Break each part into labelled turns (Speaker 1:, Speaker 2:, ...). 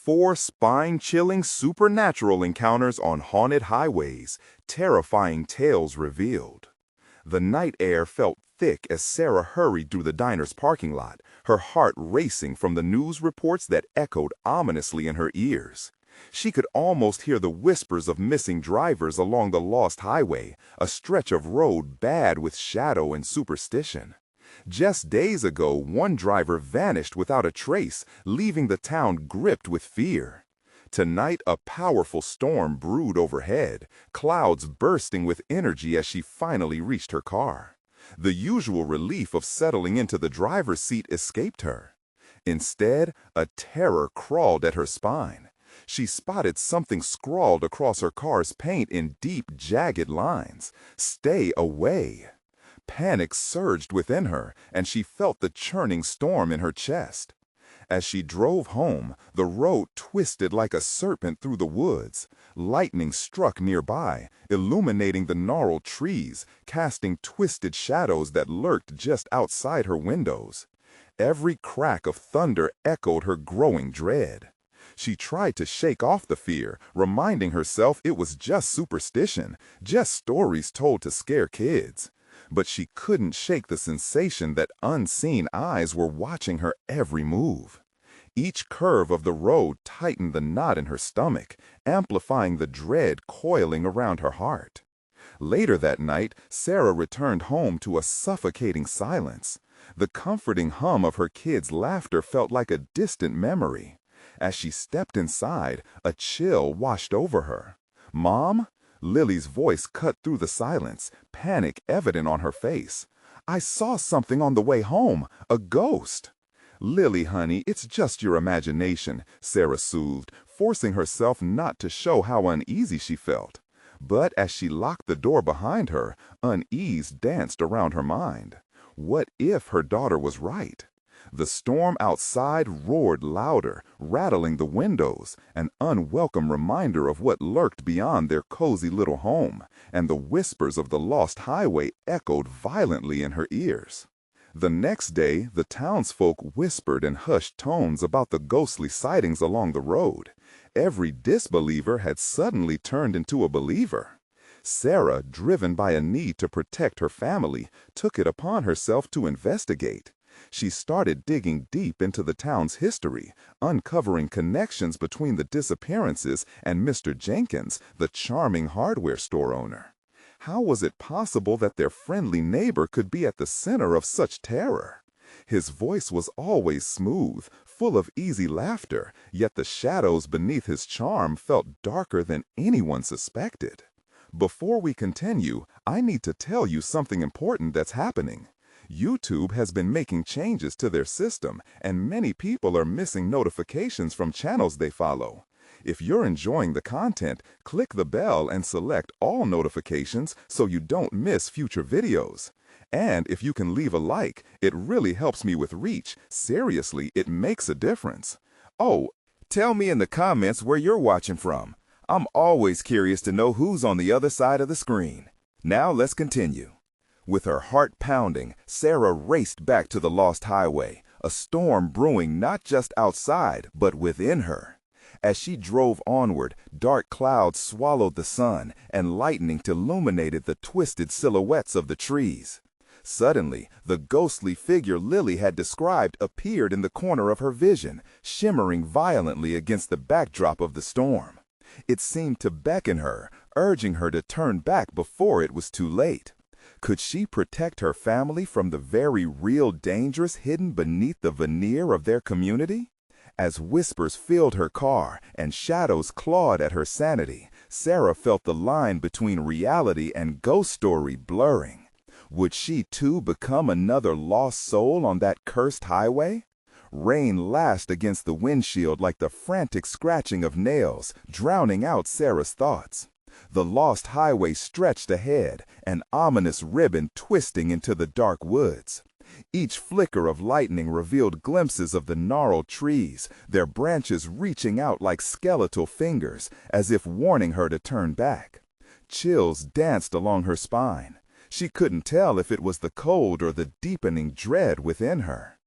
Speaker 1: 4 spine-chilling supernatural encounters on haunted highways, terrifying tales revealed. The night air felt thick as Sarah hurried through the diner's parking lot, her heart racing from the news reports that echoed ominously in her ears. She could almost hear the whispers of missing drivers along the lost highway, a stretch of road bad with shadow and superstition. Just days ago, one driver vanished without a trace, leaving the town gripped with fear. Tonight, a powerful storm brewed overhead, clouds bursting with energy as she finally reached her car. The usual relief of settling into the driver's seat escaped her. Instead, a terror crawled at her spine. She spotted something scrawled across her car's paint in deep, jagged lines. "Stay away." Panic surged within her, and she felt the churning storm in her chest. As she drove home, the road twisted like a serpent through the woods. Lightning struck nearby, illuminating the gnarled trees, casting twisted shadows that lurked just outside her windows. Every crack of thunder echoed her growing dread. She tried to shake off the fear, reminding herself it was just superstition, just stories told to scare kids. But she couldn't shake the sensation that unseen eyes were watching her every move. Each curve of the road tightened the knot in her stomach, amplifying the dread coiling around her heart. Later that night, Sarah returned home to a suffocating silence. The comforting hum of her kids' laughter felt like a distant memory. As she stepped inside, a chill washed over her. "Mom?" Lily's voice cut through the silence, panic evident on her face. "I saw something on the way home, a ghost." "Lily, honey, it's just your imagination," Sarah soothed, forcing herself not to show how uneasy she felt. But as she locked the door behind her, unease danced around her mind. What if her daughter was right? The storm outside roared louder, rattling the windows, an unwelcome reminder of what lurked beyond their cozy little home, and the whispers of the lost highway echoed violently in her ears. The next day, the townsfolk whispered in hushed tones about the ghostly sightings along the road. Every disbeliever had suddenly turned into a believer. Sarah, driven by a need to protect her family, took it upon herself to investigate. She started digging deep into the town's history, uncovering connections between the disappearances and Mr. Jenkins, the charming hardware store owner. How was it possible that their friendly neighbor could be at the center of such terror? His voice was always smooth, full of easy laughter, yet the shadows beneath his charm felt darker than anyone suspected. Before we continue, I need to tell you something important that's happening. YouTube has been making changes to their system, and many people are missing notifications from channels they follow. If you're enjoying the content, click the bell and select all notifications so you don't miss future videos. And if you can leave a like, it really helps me with reach. Seriously, it makes a difference. Oh, tell me in the comments where you're watching from. I'm always curious to know who's on the other side of the screen. Now let's continue. With her heart pounding, Sarah raced back to the lost highway, a storm brewing not just outside, but within her. As she drove onward, dark clouds swallowed the sun, and lightning illuminated the twisted silhouettes of the trees. Suddenly, the ghostly figure Lily had described appeared in the corner of her vision, shimmering violently against the backdrop of the storm. It seemed to beckon her, urging her to turn back before it was too late. Could she protect her family from the very real dangers hidden beneath the veneer of their community? As whispers filled her car and shadows clawed at her sanity, Sarah felt the line between reality and ghost story blurring. Would she too become another lost soul on that cursed highway? Rain lashed against the windshield like the frantic scratching of nails, drowning out Sarah's thoughts. The lost highway stretched ahead, an ominous ribbon twisting into the dark woods. Each flicker of lightning revealed glimpses of the gnarled trees, their branches reaching out like skeletal fingers, as if warning her to turn back. Chills danced along her spine. She couldn't tell if it was the cold or the deepening dread within her.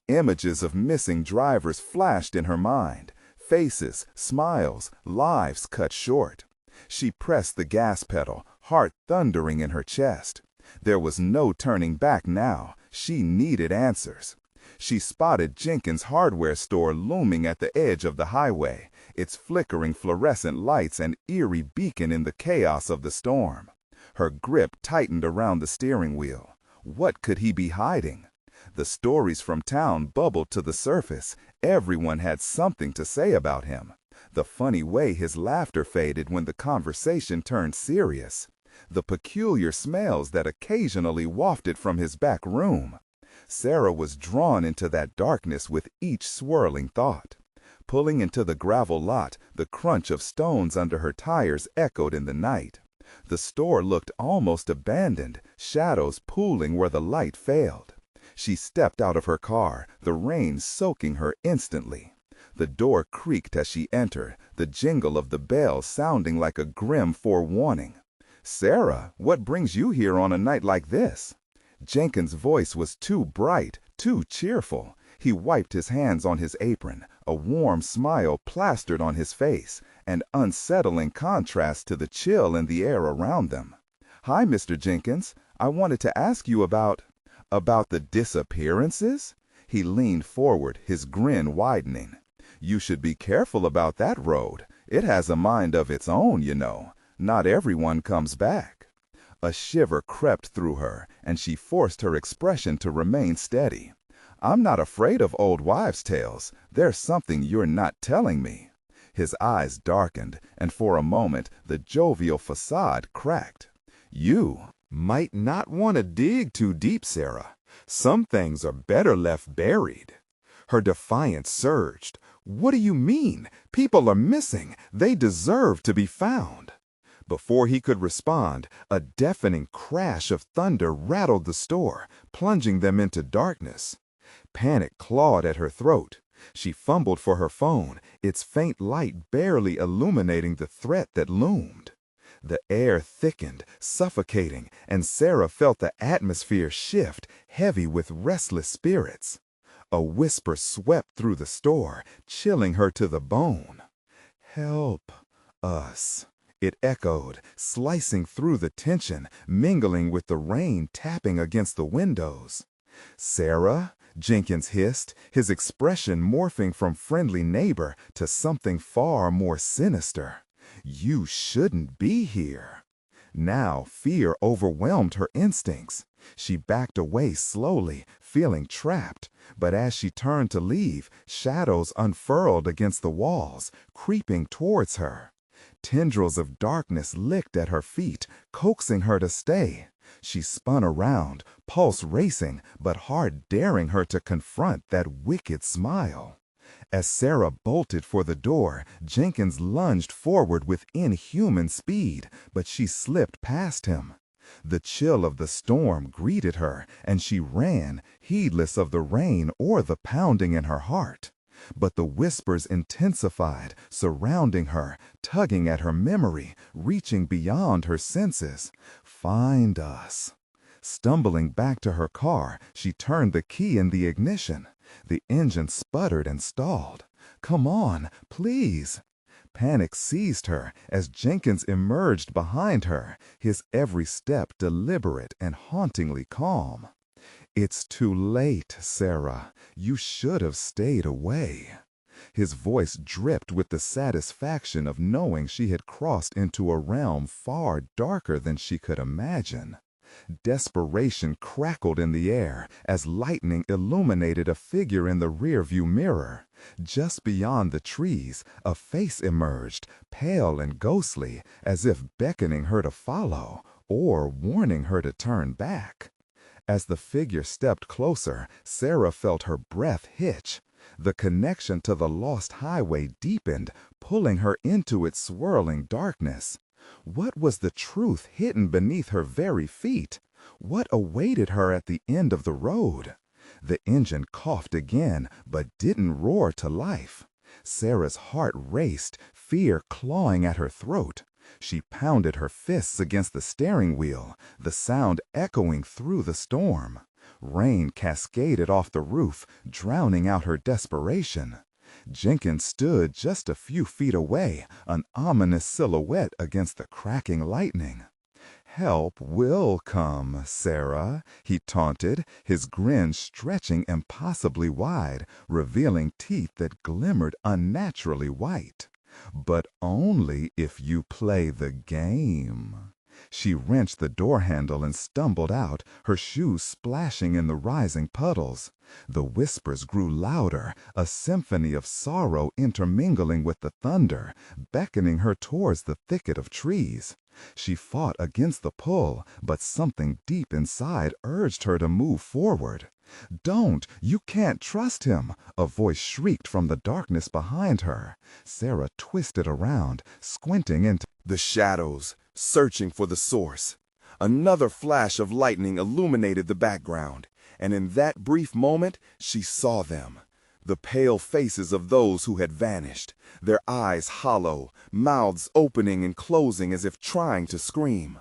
Speaker 1: Images of missing drivers flashed in her mind, Faces, smiles, lives cut short. She pressed the gas pedal, heart thundering in her chest. There was no turning back now. She needed answers. She spotted Jenkins' hardware store looming at the edge of the highway, its flickering fluorescent lights an eerie beacon in the chaos of the storm. Her grip tightened around the steering wheel. What could he be hiding? The stories from town bubbled to the surface. Everyone had something to say about him. The funny way his laughter faded when the conversation turned serious. The peculiar smells that occasionally wafted from his back room. Sarah was drawn into that darkness with each swirling thought. Pulling into the gravel lot, the crunch of stones under her tires echoed in the night. The store looked almost abandoned, shadows pooling where the light failed. She stepped out of her car, the rain soaking her instantly. The door creaked as she entered, the jingle of the bell sounding like a grim forewarning. "Sarah, what brings you here on a night like this?" Jenkins' voice was too bright, too cheerful. He wiped his hands on his apron, a warm smile plastered on his face, an unsettling contrast to the chill in the air around them. "Hi, Mr. Jenkins. I wanted to ask you about the disappearances?" He leaned forward, his grin widening. "You should be careful about that road. It has a mind of its own, you know. Not everyone comes back." A shiver crept through her, and she forced her expression to remain steady. "I'm not afraid of old wives' tales. There's something you're not telling me." His eyes darkened, and for a moment the jovial facade cracked. "You might not want to dig too deep, Sarah. Some things are better left buried." Her defiance surged. "What do you mean? People are missing. They deserve to be found." Before he could respond, a deafening crash of thunder rattled the store, plunging them into darkness. Panic clawed at her throat. She fumbled for her phone, its faint light barely illuminating the threat that loomed. The air thickened, suffocating, and Sarah felt the atmosphere shift, heavy with restless spirits. A whisper swept through the store, chilling her to the bone. "Help us." It echoed, slicing through the tension, mingling with the rain tapping against the windows. "Sarah?" Jenkins hissed, his expression morphing from friendly neighbor to something far more sinister. "You shouldn't be here." Now fear overwhelmed her instincts. She backed away slowly, feeling trapped, but as she turned to leave, shadows unfurled against the walls, creeping towards her. Tendrils of darkness licked at her feet, coaxing her to stay. She spun around, pulse racing, but heart daring her to confront that wicked smile. As Sarah bolted for the door, Jenkins lunged forward with inhuman speed, but she slipped past him. The chill of the storm greeted her, and she ran, heedless of the rain or the pounding in her heart. But the whispers intensified, surrounding her, tugging at her memory, reaching beyond her senses. "Find us." Stumbling back to her car, she turned the key in the ignition. The engine sputtered and stalled. "Come on, please." Panic seized her as Jenkins emerged behind her, his every step deliberate and hauntingly calm. "It's too late, Sarah. You should have stayed away." His voice dripped with the satisfaction of knowing she had crossed into a realm far darker than she could imagine. Desperation crackled in the air as lightning illuminated a figure in the rearview mirror. Just beyond the trees, a face emerged, pale and ghostly, as if beckoning her to follow or warning her to turn back. As the figure stepped closer, Sarah felt her breath hitch. The connection to the lost highway deepened, pulling her into its swirling darkness. What was the truth hidden beneath her very feet? What awaited her at the end of the road? The engine coughed again, but didn't roar to life. Sarah's heart raced, fear clawing at her throat. She pounded her fists against the steering wheel, the sound echoing through the storm. Rain cascaded off the roof, drowning out her desperation. Jenkins stood just a few feet away, an ominous silhouette against the cracking lightning. "Help will come, Sarah," he taunted, his grin stretching impossibly wide, revealing teeth that glimmered unnaturally white. "But only if you play the game." She wrenched the door handle and stumbled out, her shoes splashing in the rising puddles. The whispers grew louder, a symphony of sorrow intermingling with the thunder, beckoning her towards the thicket of trees. She fought against the pull, but something deep inside urged her to move forward. "Don't! You can't trust him!" a voice shrieked from the darkness behind her. Sarah twisted around, squinting into the shadows, searching for the source. Another flash of lightning illuminated the background, and in that brief moment she saw them. The pale faces of those who had vanished, their eyes hollow, mouths opening and closing as if trying to scream.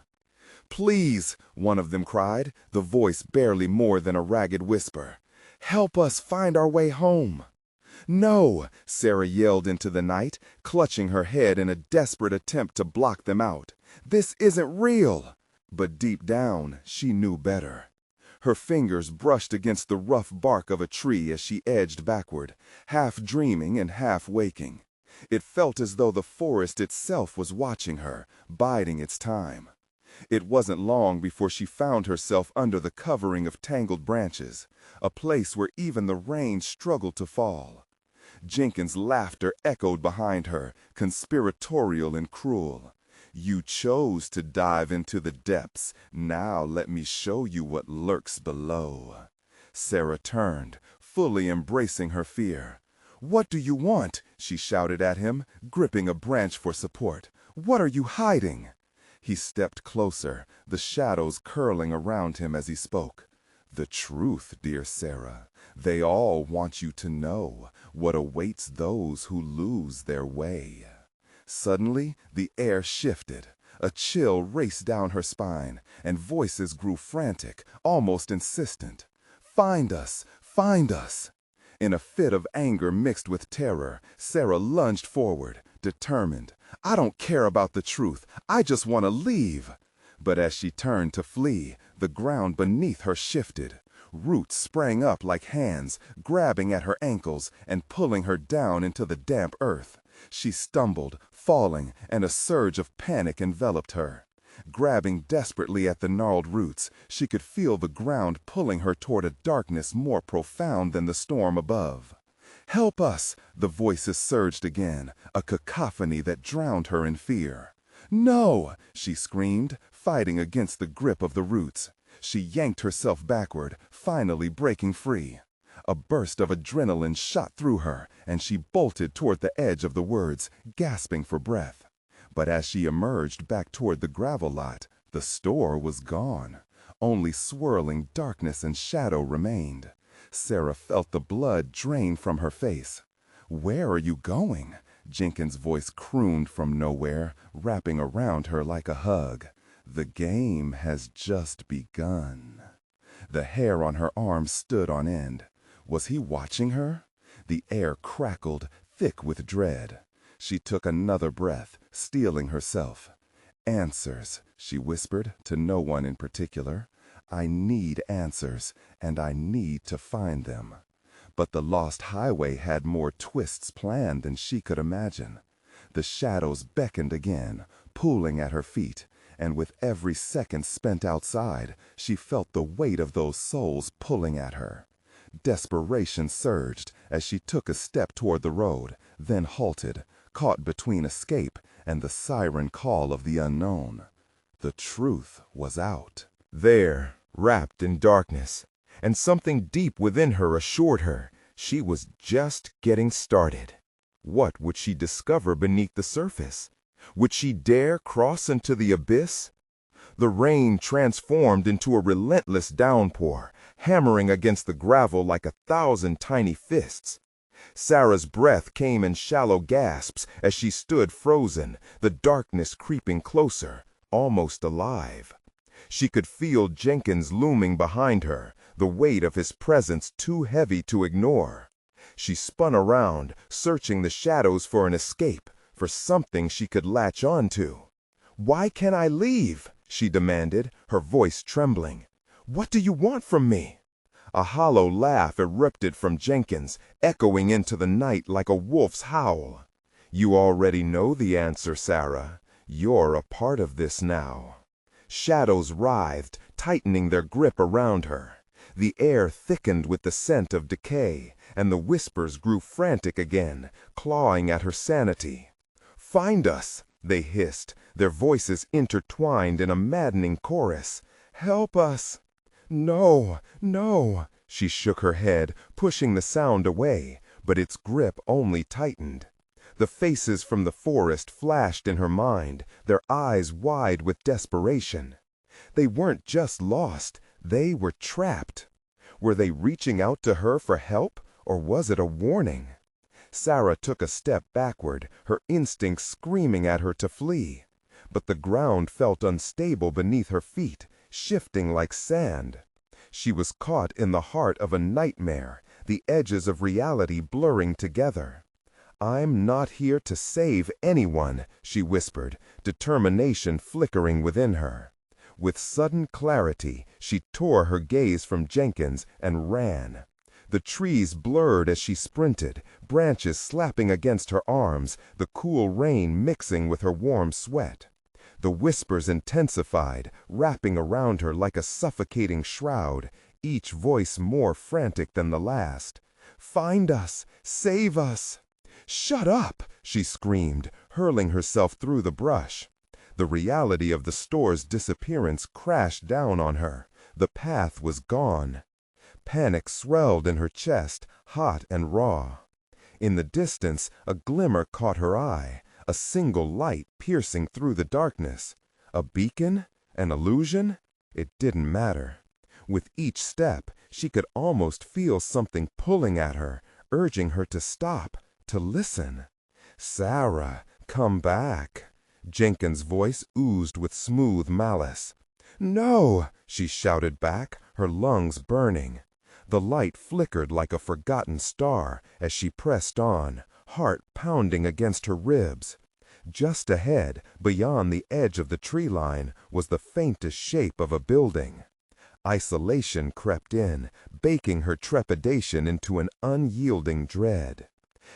Speaker 1: "Please," one of them cried, the voice barely more than a ragged whisper. "Help us find our way home." "No," Sarah yelled into the night, clutching her head in a desperate attempt to block them out. "This isn't real." But deep down, she knew better. Her fingers brushed against the rough bark of a tree as she edged backward, half dreaming and half waking. It felt as though the forest itself was watching her, biding its time. It wasn't long before she found herself under the covering of tangled branches, a place where even the rain struggled to fall. Jenkins' laughter echoed behind her, conspiratorial and cruel. "You chose to dive into the depths. Now let me show you what lurks below." Sarah turned, fully embracing her fear. "What do you want?" she shouted at him, gripping a branch for support. "What are you hiding?" He stepped closer, the shadows curling around him as he spoke. "The truth, dear Sarah. They all want you to know what awaits those who lose their way." Suddenly, the air shifted. A chill raced down her spine, and voices grew frantic, almost insistent. "Find us! Find us!" In a fit of anger mixed with terror, Sarah lunged forward, determined. "I don't care about the truth. I just want to leave." But as she turned to flee, the ground beneath her shifted. Roots sprang up like hands, grabbing at her ankles and pulling her down into the damp earth. She stumbled, falling, and a surge of panic enveloped her. Grabbing desperately at the gnarled roots, she could feel the ground pulling her toward a darkness more profound than the storm above. "Help us!" The voices surged again, a cacophony that drowned her in fear. "No!" she screamed, fighting against the grip of the roots. She yanked herself backward, finally breaking free. A burst of adrenaline shot through her, and she bolted toward the edge of the woods, gasping for breath. But as she emerged back toward the gravel lot, the store was gone. Only swirling darkness and shadow remained. Sarah felt the blood drain from her face. "Where are you going?" Jenkins' voice crooned from nowhere, wrapping around her like a hug. "The game has just begun." The hair on her arm stood on end. Was he watching her? The air crackled, thick with dread. She took another breath, steeling herself. "Answers," she whispered, to no one in particular. "I need answers, and I need to find them." But the lost highway had more twists planned than she could imagine. The shadows beckoned again, pulling at her feet, and with every second spent outside, she felt the weight of those souls pulling at her. Desperation surged as she took a step toward the road, then halted, caught between escape and the siren call of the unknown. The truth was out. There, wrapped in darkness, and something deep within her assured her she was just getting started. What would she discover beneath the surface? Would she dare cross into the abyss? The rain transformed into a relentless downpour, hammering against the gravel like 1,000 tiny fists. Sarah's breath came in shallow gasps as she stood frozen, the darkness creeping closer, almost alive. She could feel Jenkins looming behind her, the weight of his presence too heavy to ignore. She spun around, searching the shadows for an escape, for something she could latch onto. "Why can't I leave?" she demanded, her voice trembling. "What do you want from me?" A hollow laugh erupted from Jenkins, echoing into the night like a wolf's howl. "You already know the answer, Sarah. You're a part of this now." Shadows writhed, tightening their grip around her. The air thickened with the scent of decay, and the whispers grew frantic again, clawing at her sanity. "Find us!" they hissed, their voices intertwined in a maddening chorus. "Help us!" "No, no!" She shook her head, pushing the sound away, but its grip only tightened. The faces from the forest flashed in her mind, their eyes wide with desperation. They weren't just lost, they were trapped. Were they reaching out to her for help, or was it a warning? Sarah took a step backward, her instincts screaming at her to flee. But the ground felt unstable beneath her feet, shifting like sand. She was caught in the heart of a nightmare, the edges of reality blurring together. "I'm not here to save anyone," she whispered, determination flickering within her. With sudden clarity, she tore her gaze from Jenkins and ran. The trees blurred as she sprinted, branches slapping against her arms, the cool rain mixing with her warm sweat. The whispers intensified, wrapping around her like a suffocating shroud, each voice more frantic than the last. "Find us! Save us!" "Shut up!" she screamed, hurling herself through the brush. The reality of the store's disappearance crashed down on her. The path was gone. Panic swelled in her chest, hot and raw. In the distance, a glimmer caught her eye, a single light piercing through the darkness. A beacon? An illusion? It didn't matter. With each step, she could almost feel something pulling at her, urging her to stop, to listen. "Sarah, come back." Jenkins' voice oozed with smooth malice. "No!" she shouted back, her lungs burning. The light flickered like a forgotten star as she pressed on, heart pounding against her ribs. Just ahead, beyond the edge of the tree line, was the faintest shape of a building. Isolation crept in, baking her trepidation into an unyielding dread.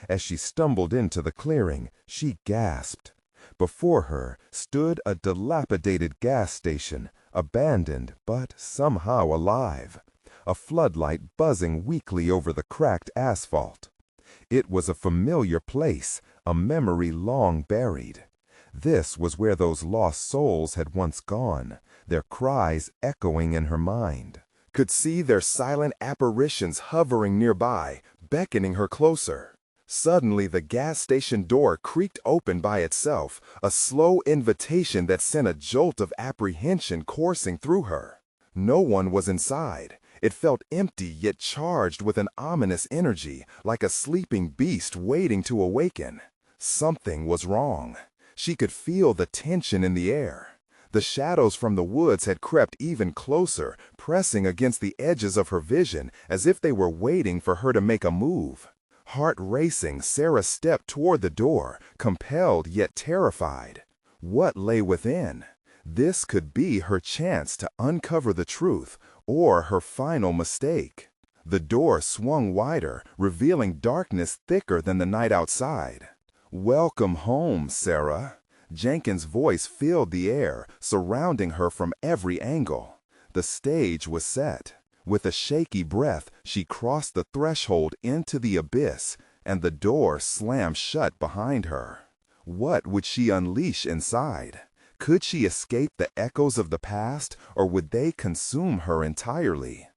Speaker 1: As she stumbled into the clearing, she gasped. Before her stood a dilapidated gas station, abandoned but somehow alive, a floodlight buzzing weakly over the cracked asphalt. It was a familiar place, a memory long buried. This was where those lost souls had once gone, their cries echoing in her mind. Could see their silent apparitions hovering nearby, beckoning her closer. Suddenly the gas station door creaked open by itself, a slow invitation that sent a jolt of apprehension coursing through her. No one was inside. It felt empty yet charged with an ominous energy, like a sleeping beast waiting to awaken. Something was wrong. She could feel the tension in the air. The shadows from the woods had crept even closer, pressing against the edges of her vision as if they were waiting for her to make a move. Heart racing, Sarah stepped toward the door, compelled yet terrified. What lay within? This could be her chance to uncover the truth, or her final mistake. The door swung wider, revealing darkness thicker than the night outside. "Welcome home, Sarah." Jenkins' voice filled the air, surrounding her from every angle. The stage was set. With a shaky breath, she crossed the threshold into the abyss, and the door slammed shut behind her. What would she unleash inside? Could she escape the echoes of the past, or would they consume her entirely?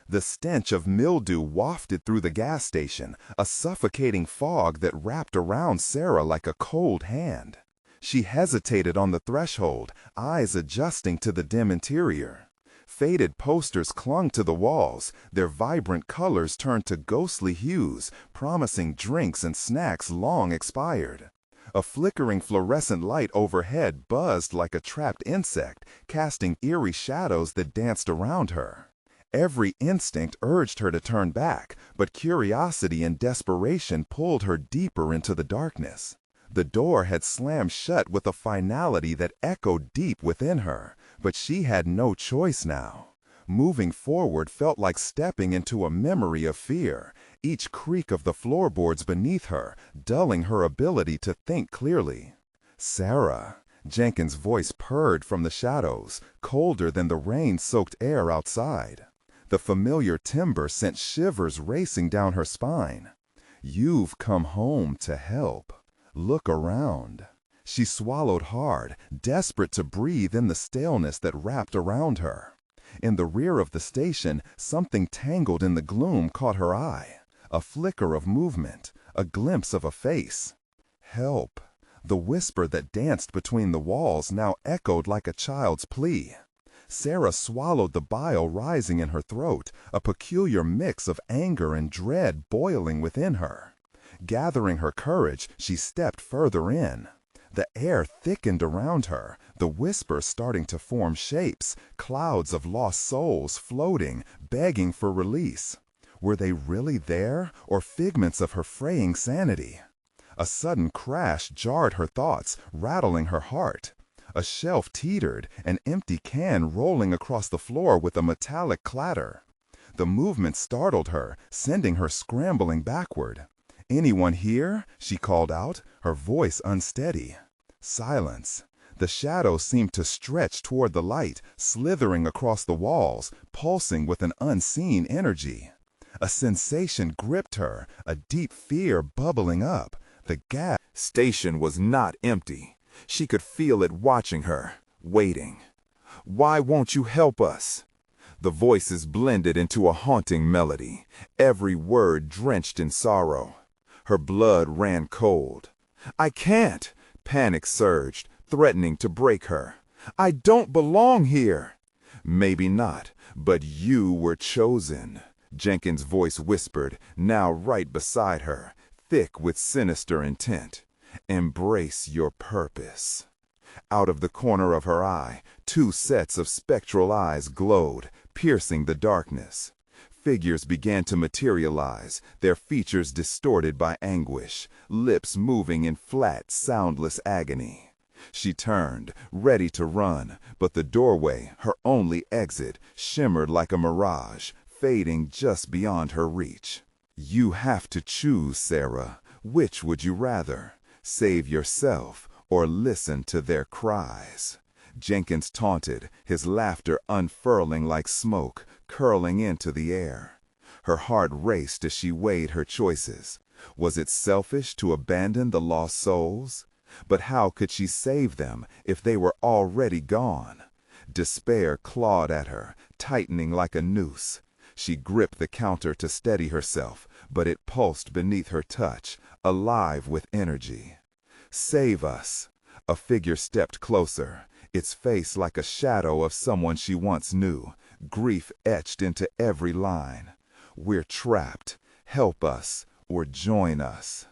Speaker 1: The stench of mildew wafted through the gas station, a suffocating fog that wrapped around Sarah like a cold hand. She hesitated on the threshold, eyes adjusting to the dim interior. Faded posters clung to the walls, their vibrant colors turned to ghostly hues, promising drinks and snacks long expired. A flickering fluorescent light overhead buzzed like a trapped insect, casting eerie shadows that danced around her. Every instinct urged her to turn back, but curiosity and desperation pulled her deeper into the darkness. The door had slammed shut with a finality that echoed deep within her, but she had no choice now. Moving forward felt like stepping into a memory of fear, each creak of the floorboards beneath her, dulling her ability to think clearly. "Sarah," Jenkins' voice purred from the shadows, colder than the rain-soaked air outside. The familiar timbre sent shivers racing down her spine. "You've come home to help. Look around." She swallowed hard, desperate to breathe in the staleness that wrapped around her. In the rear of the station, something tangled in the gloom caught her eye. A flicker of movement, a glimpse of a face. "Help." The whisper that danced between the walls now echoed like a child's plea. Sarah swallowed the bile rising in her throat, a peculiar mix of anger and dread boiling within her. Gathering her courage, she stepped further in. The air thickened around her, the whisper starting to form shapes, clouds of lost souls floating, begging for release. Were they really there, or figments of her fraying sanity? A sudden crash jarred her thoughts, rattling her heart. A shelf teetered, an empty can rolling across the floor with a metallic clatter. The movement startled her, sending her scrambling backward. "Anyone here?" she called out, her voice unsteady. Silence. The shadows seemed to stretch toward the light, slithering across the walls, pulsing with an unseen energy. A sensation gripped her, a deep fear bubbling up. The gas station was not empty. She could feel it watching her, waiting. "Why won't you help us?" The voices blended into a haunting melody, every word drenched in sorrow. Her blood ran cold. "I can't!" Panic surged, threatening to break her. "I don't belong here!" "Maybe not, but you were chosen," Jenkins' voice whispered, now right beside her, thick with sinister intent. "Embrace your purpose." Out of the corner of her eye, two sets of spectral eyes glowed, piercing the darkness. Figures began to materialize, their features distorted by anguish, lips moving in flat, soundless agony. She turned, ready to run, but the doorway, her only exit, shimmered like a mirage, fading just beyond her reach. "You have to choose, Sarah. Which would you rather? Save yourself or listen to their cries?" Jenkins taunted, his laughter unfurling like smoke, curling into the air. Her heart raced as she weighed her choices. Was it selfish to abandon the lost souls? But how could she save them if they were already gone? Despair clawed at her, tightening like a noose. She gripped the counter to steady herself, but it pulsed beneath her touch, alive with energy. "Save us." A figure stepped closer, its face like a shadow of someone she once knew, grief etched into every line. "We're trapped. Help us or join us."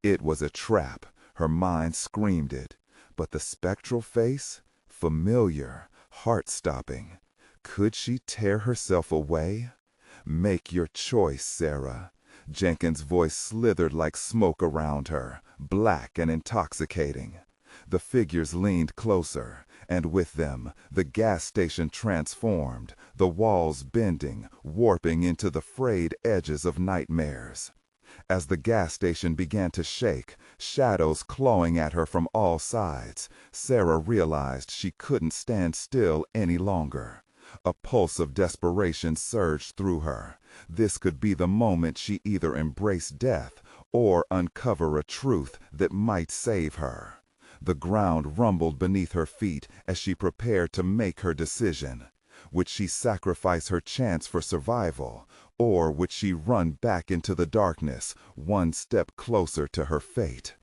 Speaker 1: It was a trap. Her mind screamed it. But the spectral face? Familiar, heart-stopping. Could she tear herself away? "Make your choice, Sarah." Jenkins' voice slithered like smoke around her, black and intoxicating. The figures leaned closer, and with them, the gas station transformed, the walls bending, warping into the frayed edges of nightmares. As the gas station began to shake, shadows clawing at her from all sides, Sarah realized she couldn't stand still any longer. A pulse of desperation surged through her. This could be the moment she either embraced death or uncover a truth that might save her. The ground rumbled beneath her feet as she prepared to make her decision. Would she sacrifice her chance for survival, or would she run back into the darkness, one step closer to her fate?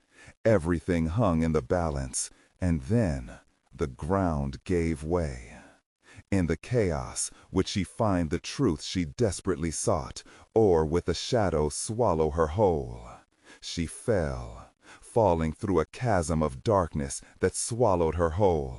Speaker 1: Everything hung in the balance, and then the ground gave way. In the chaos, would she find the truth she desperately sought, or would the shadows swallow her whole? She fell, falling through a chasm of darkness that swallowed her whole.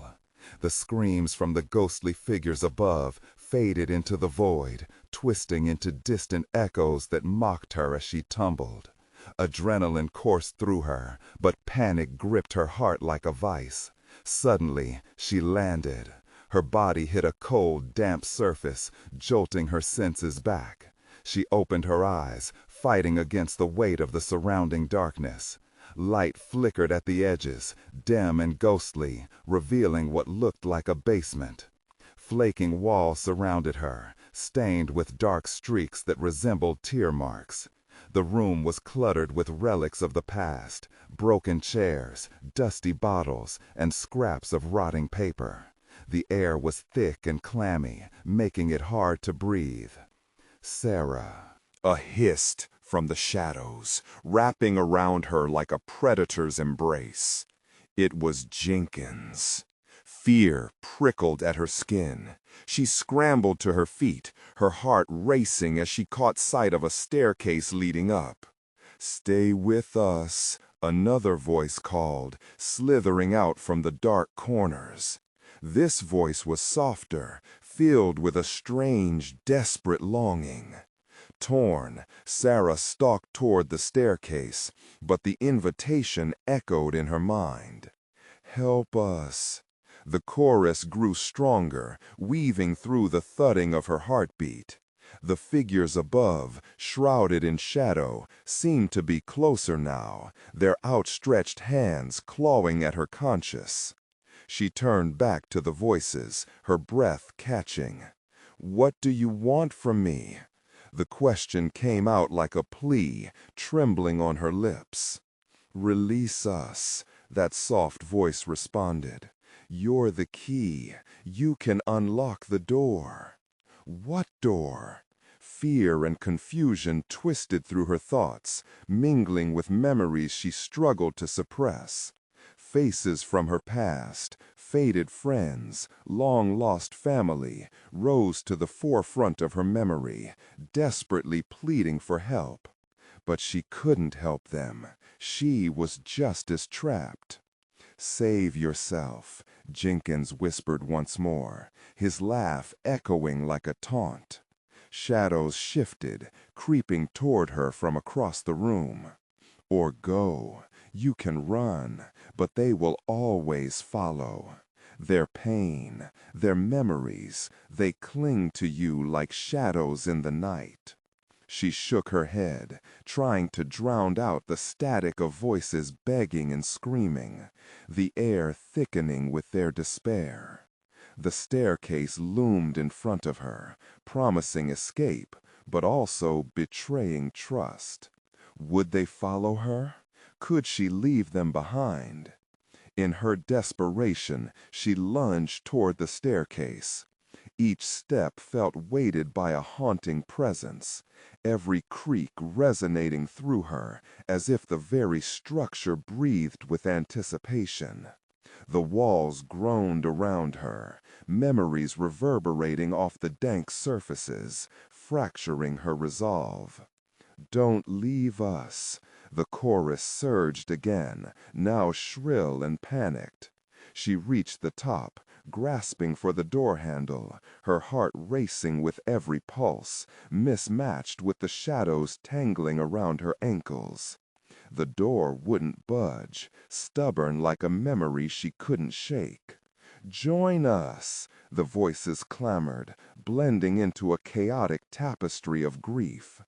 Speaker 1: The screams from the ghostly figures above faded into the void, twisting into distant echoes that mocked her as she tumbled. Adrenaline coursed through her, but panic gripped her heart like a vice. Suddenly, she landed. Her body hit a cold, damp surface, jolting her senses back. She opened her eyes, fighting against the weight of the surrounding darkness. Light flickered at the edges, dim and ghostly, revealing what looked like a basement. Flaking walls surrounded her, stained with dark streaks that resembled tear marks. The room was cluttered with relics of the past, broken chairs, dusty bottles, and scraps of rotting paper. The air was thick and clammy, making it hard to breathe. Sarah. A hiss from the shadows, wrapping around her like a predator's embrace. It was Jenkins. Fear prickled at her skin. She scrambled to her feet, her heart racing as she caught sight of a staircase leading up. "Stay with us," another voice called, slithering out from the dark corners. This voice was softer, filled with a strange, desperate longing. Torn, Sarah stalked toward the staircase, but the invitation echoed in her mind. "Help us." The chorus grew stronger, weaving through the thudding of her heartbeat. The figures above, shrouded in shadow, seemed to be closer now, their outstretched hands clawing at her conscience. She turned back to the voices, her breath catching. "What do you want from me?" The question came out like a plea, trembling on her lips. "Release us," that soft voice responded. "You're the key. You can unlock the door." What door? Fear and confusion twisted through her thoughts, mingling with memories she struggled to suppress. Faces from her past, faded friends, long-lost family, rose to the forefront of her memory, desperately pleading for help. But she couldn't help them. She was just as trapped. "Save yourself," Jenkins whispered once more, his laugh echoing like a taunt. Shadows shifted, creeping toward her from across the room. "Or go. You can run, but they will always follow. Their pain, their memories, they cling to you like shadows in the night." She shook her head, trying to drown out the static of voices begging and screaming, the air thickening with their despair. The staircase loomed in front of her, promising escape, but also betraying trust. Would they follow her? Could she leave them behind? In her desperation, she lunged toward the staircase. Each step felt weighted by a haunting presence, every creak resonating through her as if the very structure breathed with anticipation. The walls groaned around her, memories reverberating off the dank surfaces, fracturing her resolve. "Don't leave us." The chorus surged again, now shrill and panicked. She reached the top, grasping for the door handle, her heart racing with every pulse, mismatched with the shadows tangling around her ankles. The door wouldn't budge, stubborn like a memory she couldn't shake. "Join us," the voices clamored, blending into a chaotic tapestry of grief.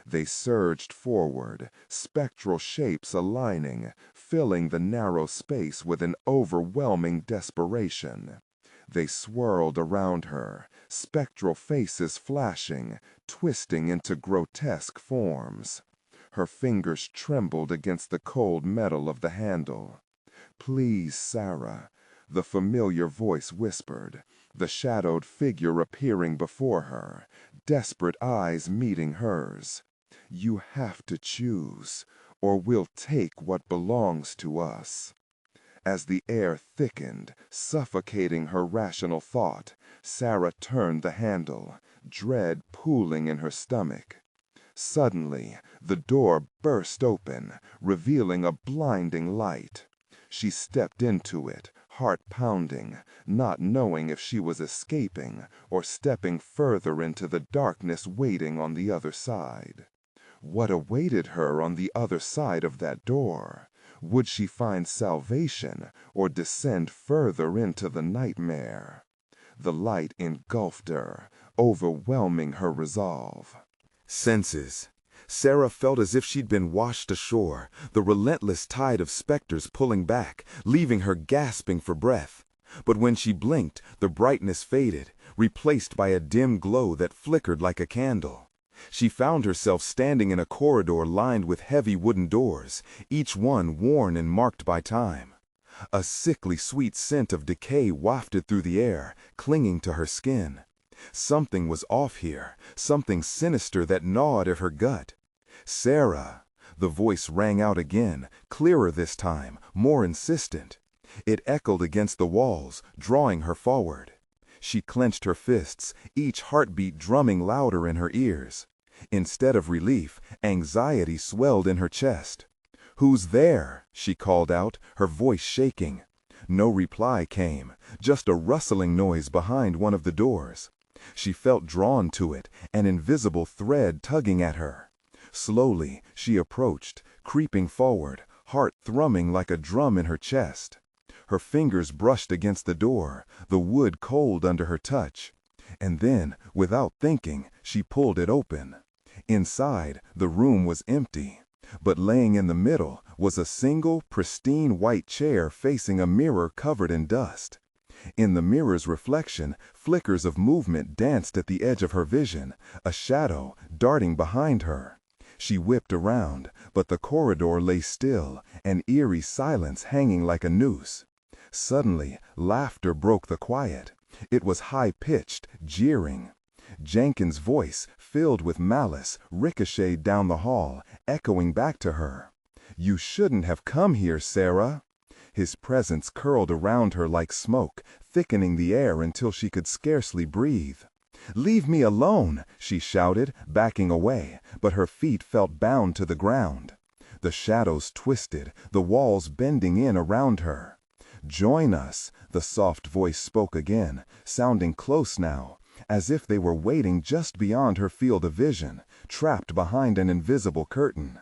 Speaker 1: They surged forward, spectral shapes aligning, filling the narrow space with an overwhelming desperation. They swirled around her, spectral faces flashing, twisting into grotesque forms. Her fingers trembled against the cold metal of the handle. "Please, Sarah," the familiar voice whispered, the shadowed figure appearing before her, desperate eyes meeting hers. "You have to choose, or we'll take what belongs to us." As the air thickened, suffocating her rational thought, Sarah turned the handle, dread pooling in her stomach. Suddenly, the door burst open, revealing a blinding light. She stepped into it, heart pounding, not knowing if she was escaping or stepping further into the darkness waiting on the other side. What awaited her on the other side of that door? Would she find salvation or descend further into the nightmare? The light engulfed her, overwhelming her resolve. Senses. Sarah felt as if she'd been washed ashore, the relentless tide of specters pulling back, leaving her gasping for breath. But when she blinked, the brightness faded, replaced by a dim glow that flickered like a candle. She found herself standing in a corridor lined with heavy wooden doors, each one worn and marked by time. A sickly sweet scent of decay wafted through the air, clinging to her skin. Something was off here, something sinister that gnawed at her gut. "Sarah!" The voice rang out again, clearer this time, more insistent. It echoed against the walls, drawing her forward. She clenched her fists, each heartbeat drumming louder in her ears. Instead of relief, anxiety swelled in her chest. "Who's there?" she called out, her voice shaking. No reply came, just a rustling noise behind one of the doors. She felt drawn to it, an invisible thread tugging at her. Slowly, she approached, creeping forward, heart thrumming like a drum in her chest. Her fingers brushed against the door, the wood cold under her touch. And then, without thinking, she pulled it open. Inside, the room was empty. But laying in the middle was a single, pristine white chair facing a mirror covered in dust. In the mirror's reflection, flickers of movement danced at the edge of her vision, a shadow darting behind her. She whipped around, but the corridor lay still, an eerie silence hanging like a noose. Suddenly, laughter broke the quiet. It was high-pitched, jeering. Jenkins' voice, filled with malice, ricocheted down the hall, echoing back to her. "You shouldn't have come here, Sarah." His presence curled around her like smoke, thickening the air until she could scarcely breathe. "Leave me alone," she shouted, backing away, but her feet felt bound to the ground. The shadows twisted, the walls bending in around her. "Join us," the soft voice spoke again, sounding close now, as if they were waiting just beyond her field of vision, trapped behind an invisible curtain.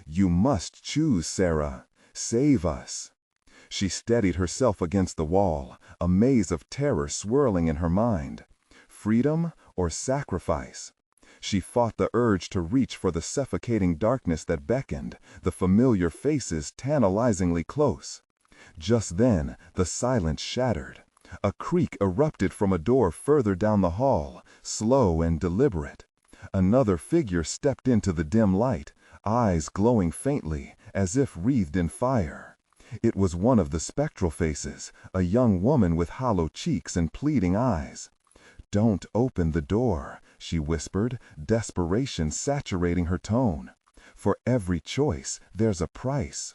Speaker 1: "You must choose, Sarah. Save us." She steadied herself against the wall, a maze of terror swirling in her mind. Freedom or sacrifice? She fought the urge to reach for the suffocating darkness that beckoned, the familiar faces tantalizingly close. Just then, the silence shattered. A creak erupted from a door further down the hall, slow and deliberate. Another figure stepped into the dim light, eyes glowing faintly, as if wreathed in fire. It was one of the spectral faces, a young woman with hollow cheeks and pleading eyes. "Don't open the door," she whispered, desperation saturating her tone. "For every choice, there's a price."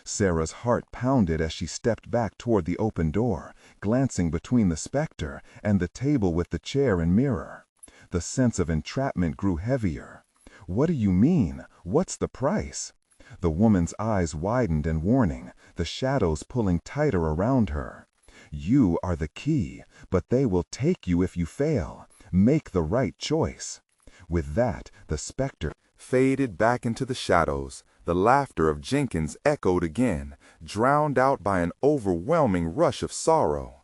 Speaker 1: Sarah's heart pounded as she stepped back toward the open door, glancing between the specter and the table with the chair and mirror. The sense of entrapment grew heavier. "What do you mean? What's the price?" The woman's eyes widened in warning, the shadows pulling tighter around her. "You are the key, but they will take you if you fail. Make the right choice." With that, the specter faded back into the shadows. The laughter of Jenkins echoed again, drowned out by an overwhelming rush of sorrow.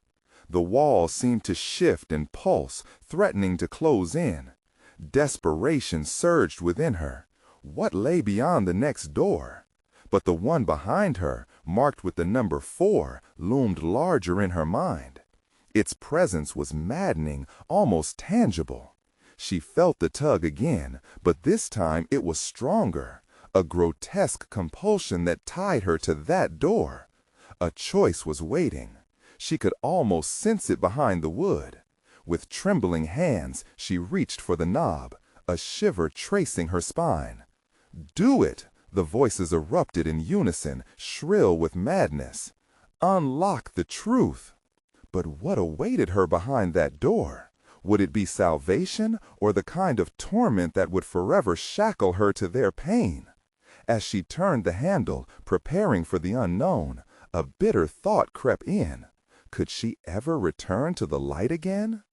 Speaker 1: The walls seemed to shift and pulse, threatening to close in. Desperation surged within her. What lay beyond the next door? But the one behind her, marked with the number 4, loomed larger in her mind. Its presence was maddening, almost tangible. She felt the tug again, but this time it was stronger. A grotesque compulsion that tied her to that door. A choice was waiting. She could almost sense it behind the wood. With trembling hands, she reached for the knob, a shiver tracing her spine. "Do it!" The voices erupted in unison, shrill with madness. "Unlock the truth!" But what awaited her behind that door? Would it be salvation, or the kind of torment that would forever shackle her to their pain? As she turned the handle, preparing for the unknown, a bitter thought crept in. Could she ever return to the light again?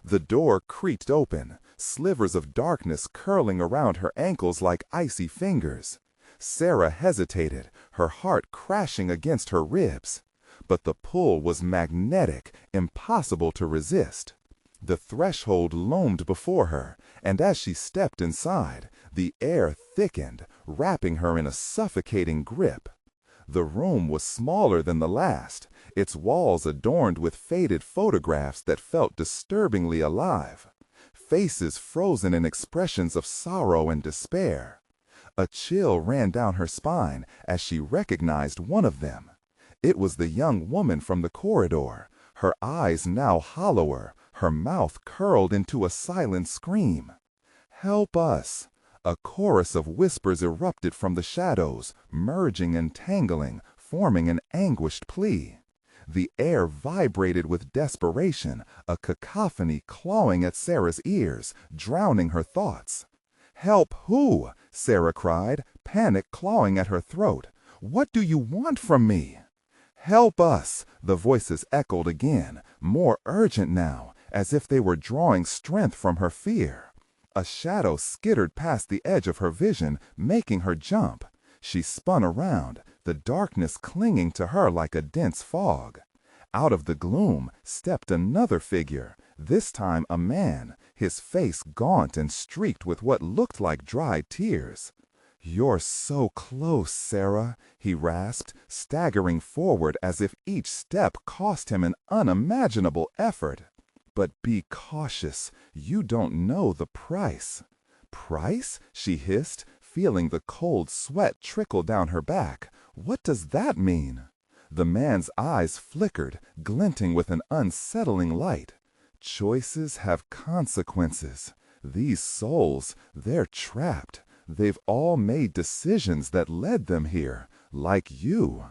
Speaker 1: The door creaked open, slivers of darkness curling around her ankles like icy fingers. Sarah hesitated, her heart crashing against her ribs. But the pull was magnetic, impossible to resist. The threshold loomed before her, and as she stepped inside, the air thickened, wrapping her in a suffocating grip. The room was smaller than the last, its walls adorned with faded photographs that felt disturbingly alive. Faces frozen in expressions of sorrow and despair. A chill ran down her spine as she recognized one of them. It was the young woman from the corridor, her eyes now hollower, her mouth curled into a silent scream. "Help us!" A chorus of whispers erupted from the shadows, merging and tangling, forming an anguished plea. The air vibrated with desperation, a cacophony clawing at Sarah's ears, drowning her thoughts. "Help who?" Sarah cried, panic clawing at her throat. "What do you want from me?" "Help us!" the voices echoed again, more urgent now, as if they were drawing strength from her fear. A shadow skittered past the edge of her vision, making her jump. She spun around, the darkness clinging to her like a dense fog. Out of the gloom stepped another figure, this time a man, his face gaunt and streaked with what looked like dried tears. "You're so close, Sarah," he rasped, staggering forward as if each step cost him an unimaginable effort. "But be cautious, you don't know the price." "Price?" she hissed, feeling the cold sweat trickle down her back. "What does that mean?" The man's eyes flickered, glinting with an unsettling light. "Choices have consequences. These souls, they're trapped. They've all made decisions that led them here, like you."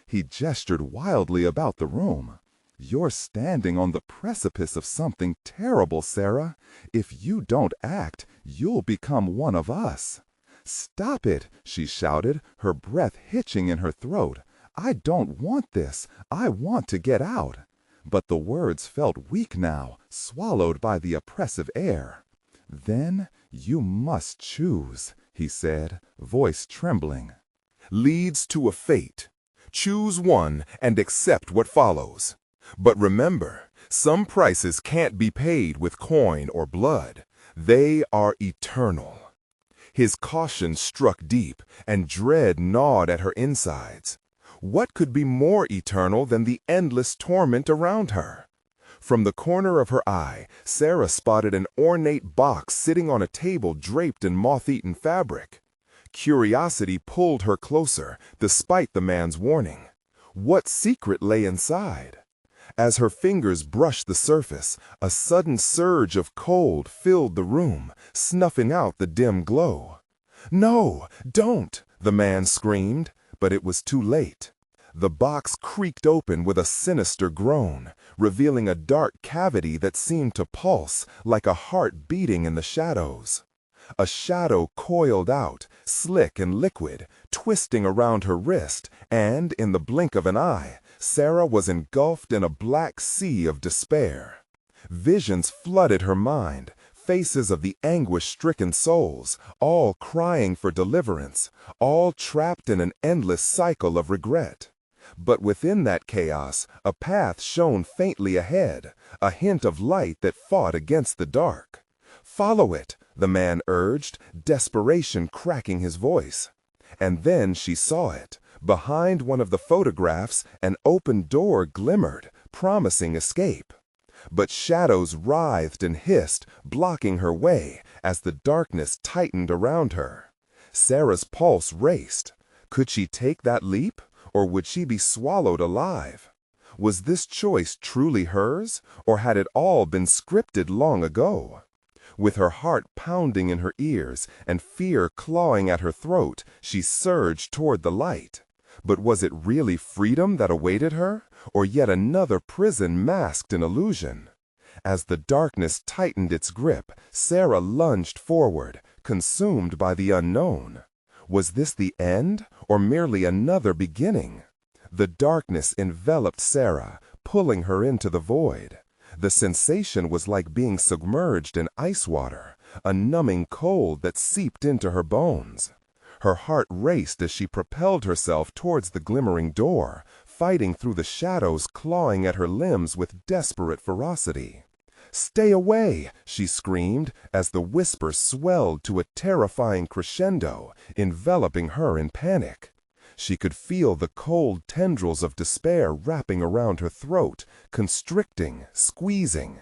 Speaker 1: He gestured wildly about the room. "You're standing on the precipice of something terrible, Sarah. If you don't act, you'll become one of us." "Stop it!" she shouted, her breath hitching in her throat. "I don't want this. I want to get out." But the words felt weak now, swallowed by the oppressive air. "Then you must choose," he said, voice trembling.
Speaker 2: "Leads to a fate. Choose one and accept what follows. But remember, some prices can't be paid with coin or blood. They are eternal." His caution struck deep, and dread gnawed at her insides. What could be more eternal than the endless torment around her? From the corner of her eye, Sarah spotted an ornate box sitting on a table draped in moth-eaten fabric. Curiosity pulled her closer, despite the man's warning. What secret lay inside? As her fingers brushed the surface, a sudden surge of cold filled the room, snuffing out the dim glow. "No, don't!" the man screamed, but it was too late. The box creaked open with a sinister groan, revealing a dark cavity that seemed to pulse like a heart beating in the shadows. A shadow coiled out, slick and liquid, twisting around her wrist, and in the blink of an eye, Sarah was engulfed in a black sea of despair. Visions flooded her mind, faces of the anguish-stricken souls, all crying for deliverance, all trapped in an endless cycle of regret. But within that chaos, a path shone faintly ahead, a hint of light that fought against the dark. "Follow it," the man urged, desperation cracking his voice. And then she saw it. Behind one of the photographs, an open door glimmered, promising escape. But shadows writhed and hissed, blocking her way as the darkness tightened around her. Sarah's pulse raced. Could she take that leap, or would she be swallowed alive? Was this choice truly hers, or had it all been scripted long ago? With her heart pounding in her ears and fear clawing at her throat, she surged toward the light. But was it really freedom that awaited her, or yet another prison masked in illusion? As the darkness tightened its grip, Sarah lunged forward, consumed by the unknown. Was this the end, or merely another beginning? The darkness enveloped Sarah, pulling her into the void. The sensation was like being submerged in ice water, a numbing cold that seeped into her bones. Her heart raced as she propelled herself towards the glimmering door, fighting through the shadows, clawing at her limbs with desperate ferocity. "Stay away!" she screamed as the whisper swelled to a terrifying crescendo, enveloping her in panic. She could feel the cold tendrils of despair wrapping around her throat, constricting, squeezing.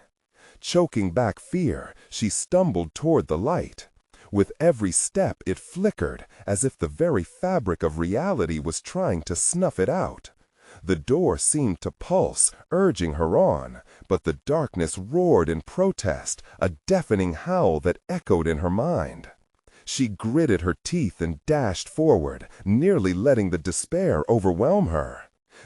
Speaker 2: Choking back fear, she stumbled toward the light. With every step it flickered, as if the very fabric of reality was trying to snuff it out. The door seemed to pulse, urging her on, but the darkness roared in protest, a deafening howl that echoed in her mind. She gritted her teeth and dashed forward, nearly letting the despair overwhelm her.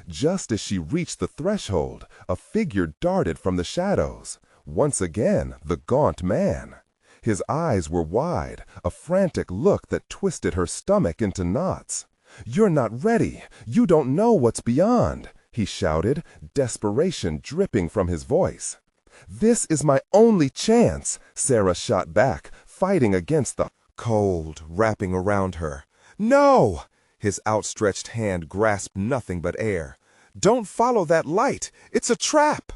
Speaker 2: Just as she reached the threshold, a figure darted from the shadows. Once again, the gaunt man. His eyes were wide, a frantic look that twisted her stomach into knots. "You're not ready. You don't know what's beyond," he shouted, desperation dripping from his voice. "This is my only chance," Sarah shot back, fighting against the cold wrapping around her. "No!" His outstretched hand grasped nothing but air. "Don't follow that light! It's a trap!"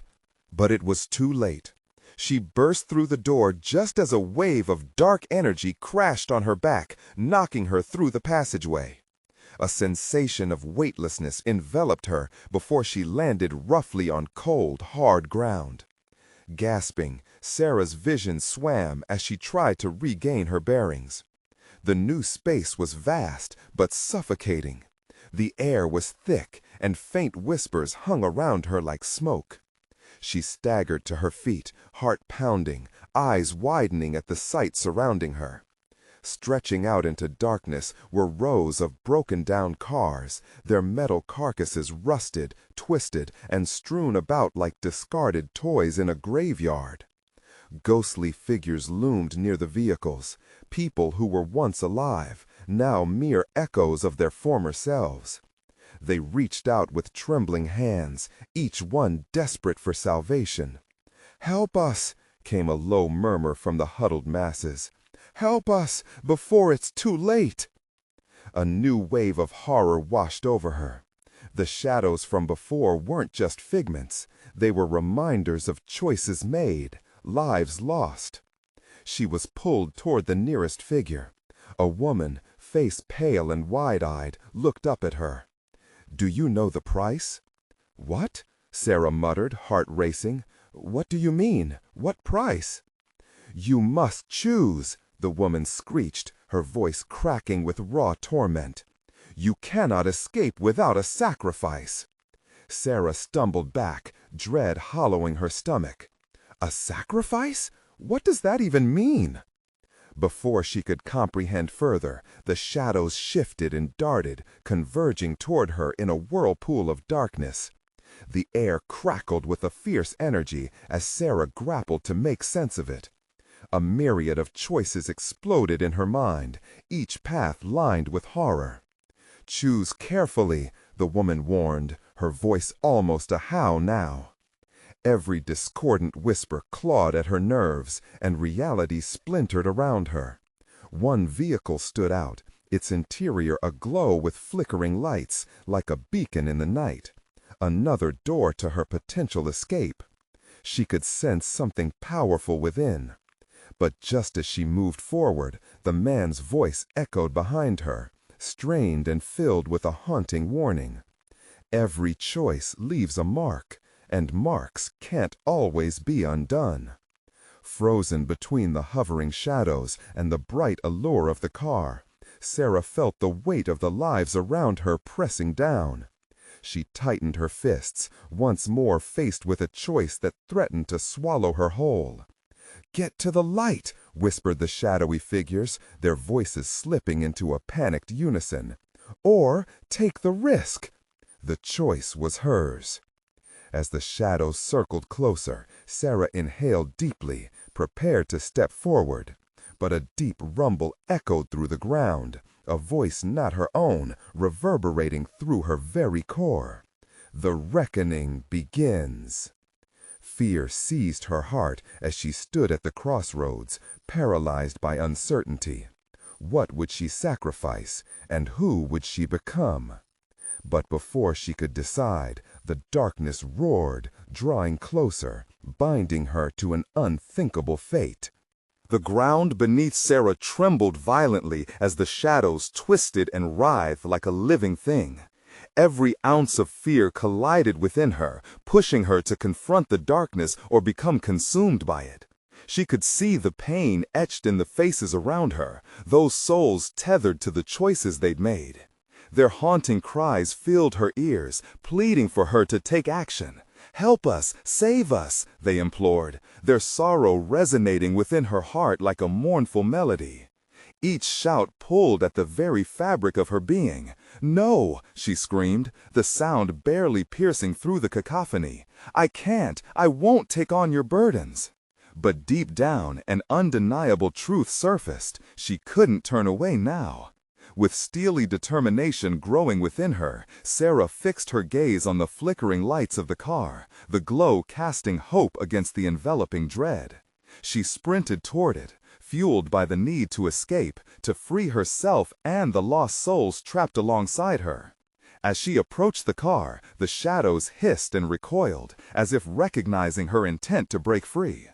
Speaker 2: But it was too late. She burst through the door just as a wave of dark energy crashed on her back, knocking her through the passageway. A sensation of weightlessness enveloped her before she landed roughly on cold, hard ground. Gasping, Sarah's vision swam as she tried to regain her bearings. The new space was vast, but suffocating. The air was thick, and faint whispers hung around her like smoke. She staggered to her feet, heart pounding, eyes widening at the sight surrounding her. Stretching out into darkness were rows of broken-down cars, their metal carcasses rusted, twisted, and strewn about like discarded toys in a graveyard. Ghostly figures loomed near the vehicles, people who were once alive, now mere echoes of their former selves. They reached out with trembling hands, each one desperate for salvation. "Help us!" came a low murmur from the huddled masses. "Help us, before it's too late!" A new wave of horror washed over her. The shadows from before weren't just figments. They were reminders of choices made, lives lost. She was pulled toward the nearest figure. A woman, face pale and wide-eyed, looked up at her. "Do you know the price?" "What?" Sarah muttered, heart racing. "What do you mean? What price?" "You must choose," the woman screeched, her voice cracking with raw torment. "You cannot escape without a sacrifice." Sarah stumbled back, dread hollowing her stomach. "A sacrifice? What does that even mean?" Before she could comprehend further, the shadows shifted and darted, converging toward her in a whirlpool of darkness. The air crackled with a fierce energy as Sarah grappled to make sense of it. A myriad of choices exploded in her mind, each path lined with horror. "Choose carefully," the woman warned, her voice almost a howl now. Every discordant whisper clawed at her nerves, and reality splintered around her. One vehicle stood out, its interior aglow with flickering lights, like a beacon in the night. Another door to her potential escape. She could sense something powerful within. But just as she moved forward, the man's voice echoed behind her, strained and filled with a haunting warning. Every choice leaves a mark, and marks can't always be undone. Frozen between the hovering shadows and the bright allure of the car, Sarah felt the weight of the lives around her pressing down. She tightened her fists, once more faced with a choice that threatened to swallow her whole. "Get to the light," whispered the shadowy figures, their voices slipping into a panicked unison. "Or take the risk." The choice was hers. As the shadows circled closer, Sarah inhaled deeply, prepared to step forward. But a deep rumble echoed through the ground, a voice not her own, reverberating through her very core. The reckoning begins. Fear seized her heart as she stood at the crossroads, paralyzed by uncertainty. What would she sacrifice, and who would she become? But before she could decide, the darkness roared, drawing closer, binding her to an unthinkable fate.
Speaker 1: The ground beneath Sarah trembled violently as the shadows twisted and writhed like a living thing. Every ounce of fear collided within her, pushing her to confront the darkness or become consumed by it. She could see the pain etched in the faces around her, those souls tethered to the choices they'd made. Their haunting cries filled her ears, pleading for her to take action. "Help us! Save us!" they implored, their sorrow resonating within her heart like a mournful melody. Each shout pulled at the very fabric of her being. "No!" she screamed, the sound barely piercing through the cacophony. "I can't! I won't take on your burdens!" But deep down, an undeniable truth surfaced. She couldn't turn away now. With steely determination growing within her, Sarah fixed her gaze on the flickering lights of the car, the glow casting hope against the enveloping dread. She sprinted toward it, fueled by the need to escape, to free herself and the lost souls trapped alongside her. As she approached the car, the shadows hissed and recoiled, as if recognizing her intent to break free.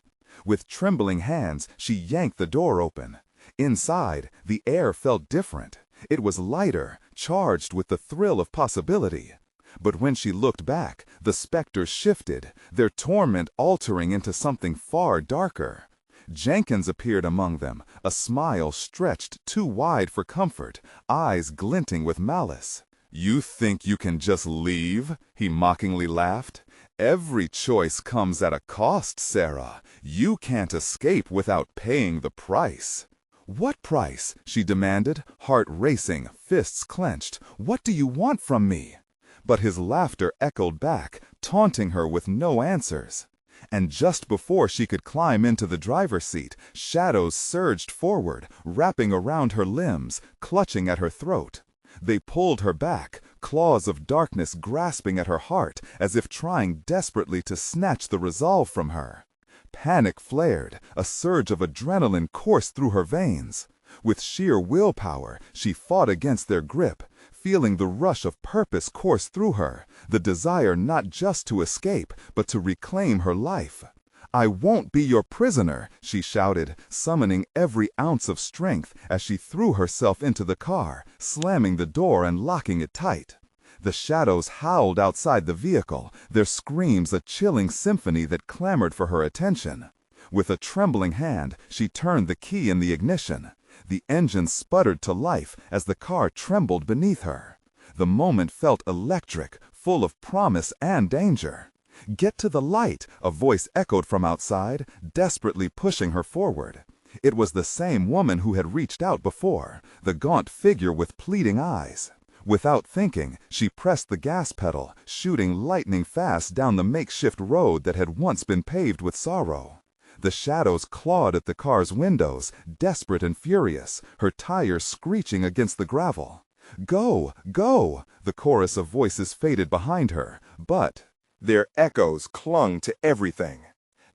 Speaker 1: With trembling hands, she yanked the door open. Inside, the air felt different. It was lighter, charged with the thrill of possibility. But when she looked back, the specters shifted, their torment altering into something far darker. Jenkins appeared among them, a smile stretched too wide for comfort, eyes glinting with malice. "You think you can just leave?" he mockingly laughed. "Every choice comes at a cost, Sarah. You can't escape without paying the price." "What price?" she demanded, heart racing, fists clenched. "What do you want from me?" But his laughter echoed back, taunting her with no answers. And just before she could climb into the driver's seat, shadows surged forward, wrapping around her limbs, clutching at her throat. They pulled her back, claws of darkness grasping at her heart, as if trying desperately to snatch the resolve from her. Panic flared, a surge of adrenaline coursed through her veins. With sheer willpower, she fought against their grip, feeling the rush of purpose course through her, the desire not just to escape, but to reclaim her life. "I won't be your prisoner," she shouted, summoning every ounce of strength as she threw herself into the car, slamming the door and locking it tight. The shadows howled outside the vehicle, their screams a chilling symphony that clamored for her attention. With a trembling hand, she turned the key in the ignition. The engine sputtered to life as the car trembled beneath her. The moment felt electric, full of promise and danger. "Get to the light," a voice echoed from outside, desperately pushing her forward. It was the same woman who had reached out before, the gaunt figure with pleading eyes. Without thinking, she pressed the gas pedal, shooting lightning fast down the makeshift road that had once been paved with sorrow. The shadows clawed at the car's windows, desperate and furious, her tires screeching against the gravel. "Go! Go!" The chorus of voices faded behind her, but their echoes clung to everything.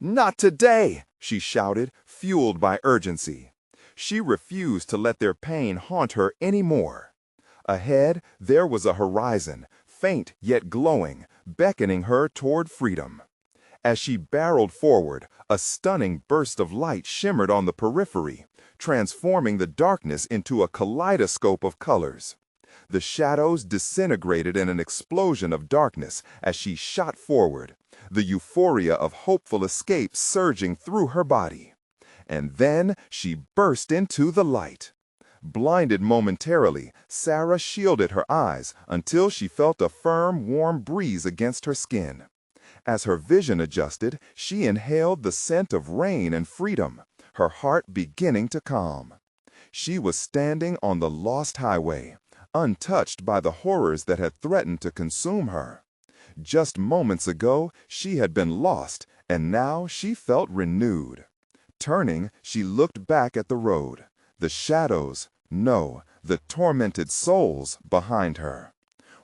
Speaker 1: "Not today!" she shouted, fueled by urgency. She refused to let their pain haunt her anymore. Ahead, there was a horizon, faint yet glowing, beckoning her toward freedom. As she barreled forward, a stunning burst of light shimmered on the periphery, transforming the darkness into a kaleidoscope of colors. The shadows disintegrated in an explosion of darkness as she shot forward, the euphoria of hopeful escape surging through her body. And then she burst into the light. Blinded momentarily, Sarah shielded her eyes until she felt a firm, warm breeze against her skin. As her vision adjusted, she inhaled the scent of rain and freedom, her heart beginning to calm. She was standing on the lost highway, untouched by the horrors that had threatened to consume her. Just moments ago, she had been lost, and now she felt renewed. Turning, she looked back at the road. The shadows, no, the tormented souls behind her.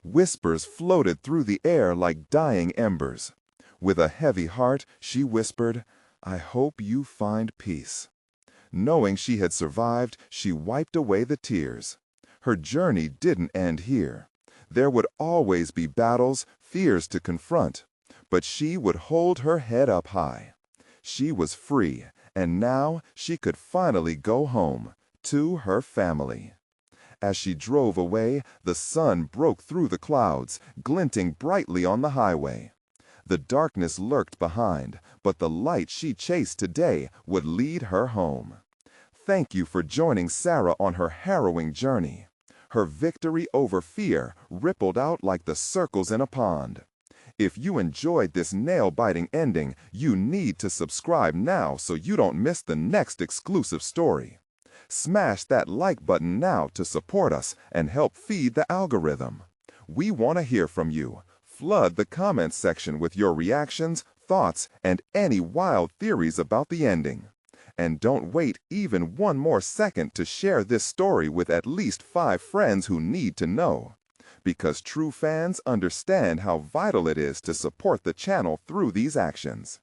Speaker 1: Whispers floated through the air like dying embers. With a heavy heart, she whispered, "I hope you find peace." Knowing she had survived, she wiped away the tears. Her journey didn't end here. There would always be battles, fears to confront, but she would hold her head up high. She was free, and now she could finally go home, to her family. As she drove away, the sun broke through the clouds, glinting brightly on the highway. The darkness lurked behind, but the light she chased today would lead her home. Thank you for joining Sarah on her harrowing journey. Her victory over fear rippled out like the circles in a pond. If you enjoyed this nail-biting ending, you need to subscribe now so you don't miss the next exclusive story. Smash that like button now to support us and help feed the algorithm. We want to hear from you. Flood the comments section with your reactions, thoughts, and any wild theories about the ending. And don't wait even one more second to share this story with at least 5 friends who need to know. Because true fans understand how vital it is to support the channel through these actions.